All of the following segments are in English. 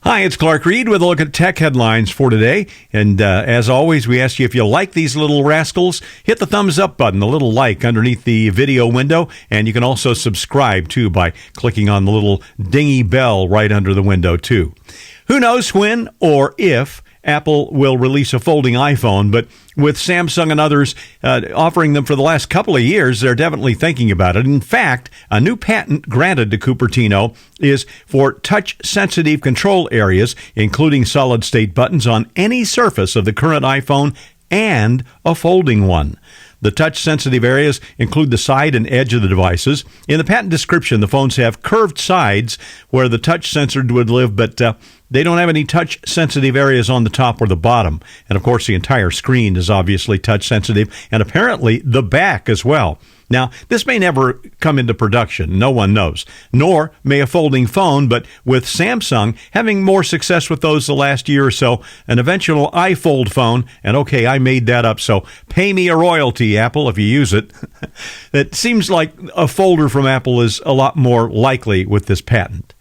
Hi, it's Clark Reid with a look at tech headlines for today. And as always, we ask you if you like these little rascals, hit the thumbs up button, the little like underneath the video window. And you can also subscribe, too, by clicking on the little dingy bell right under the window, too. Who knows when or if Apple will release a folding iPhone, but with Samsung and others offering them for the last couple of years, they're definitely thinking about it. In fact, a new patent granted to Cupertino is for touch-sensitive control areas, including solid-state buttons on any surface of the current iPhone and a folding one. The touch-sensitive areas include the side and edge of the devices. In the patent description, the phones have curved sides where the touch sensor would live, but they don't have any touch-sensitive areas on the top or the bottom. And, of course, the entire screen is obviously touch-sensitive, and apparently the back as well. Now, this may never come into production. No one knows. Nor may a folding phone, but with Samsung having more success with those the last year or so, an eventual iFold phone, and okay, I made that up, so pay me a royalty, Apple, if you use it. It seems like a folder from Apple is a lot more likely with this patent.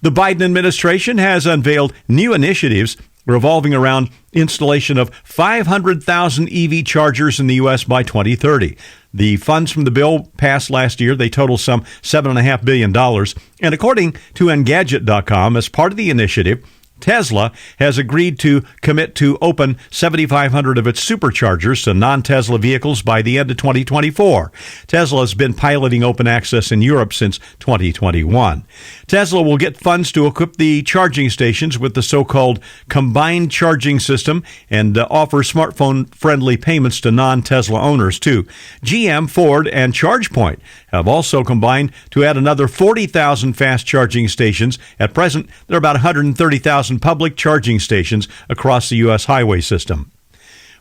The Biden administration has unveiled new initiatives revolving around installation of 500,000 EV chargers in the U.S. by 2030. The funds from the bill passed last year. They total some $7.5 billion. And according to Engadget.com, as part of the initiative, Tesla has agreed to commit to open 7,500 of its superchargers to non-Tesla vehicles by the end of 2024. Tesla has been piloting open access in Europe since 2021. Tesla will get funds to equip the charging stations with the so-called combined charging system and offer smartphone-friendly payments to non-Tesla owners, too. GM, Ford, and ChargePoint have also combined to add another 40,000 fast charging stations. At present, there are about 130,000 public charging stations across the U.S. highway system.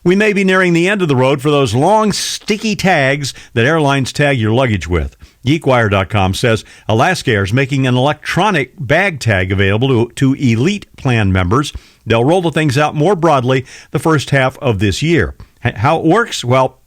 We may be nearing the end of the road for those long, sticky tags that airlines tag your luggage with. GeekWire.com says Alaska Air is making an electronic bag tag available to elite plan members. They'll roll the things out more broadly the first half of this year. How it works? Well,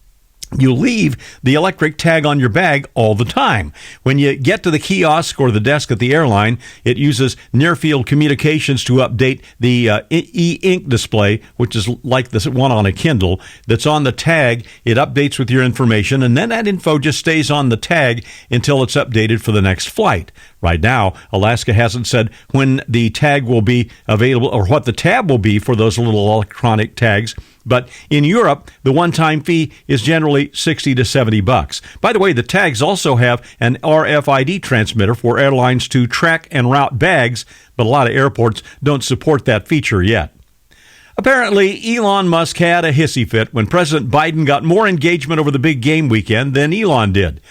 you leave the electric tag on your bag all the time. When you get to the kiosk or the desk at the airline, it uses near-field communications to update the e-ink display, which is like the one on a Kindle, that's on the tag. It updates with your information, and then that info just stays on the tag until it's updated for the next flight. Right now, Alaska hasn't said when the tag will be available or what the tab will be for those little electronic tags. But in Europe, the one-time fee is generally 60 to 70 bucks. By the way, the tags also have an RFID transmitter for airlines to track and route bags, but a lot of airports don't support that feature yet. Apparently, Elon Musk had a hissy fit when President Biden got more engagement over the big game weekend than Elon did.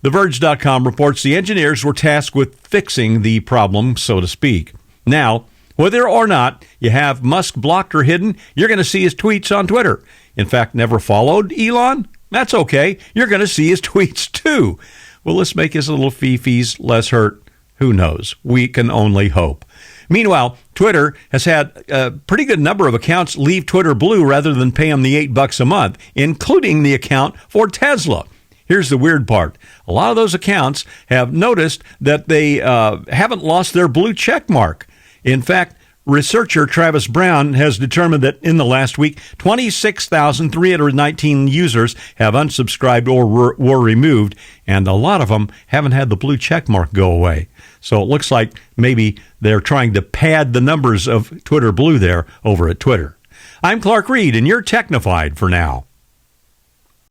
TheVerge.com reports the engineers were tasked with fixing the problem, so to speak. Now, whether or not you have Musk blocked or hidden, you're going to see his tweets on Twitter. In fact, never followed Elon? That's okay. You're going to see his tweets, too. Will this make his little fee-fees less hurt? Who knows? We can only hope. Meanwhile, Twitter has had a pretty good number of accounts leave Twitter blue rather than pay them the $8 a month, including the account for Tesla. Here's the weird part. A lot of those accounts have noticed that they haven't lost their blue check mark. In fact, researcher Travis Brown has determined that in the last week, 26,319 users have unsubscribed or were removed, and a lot of them haven't had the blue check mark go away. So it looks like maybe they're trying to pad the numbers of Twitter Blue there over at Twitter. I'm Clark Reid, and you're Technified for now.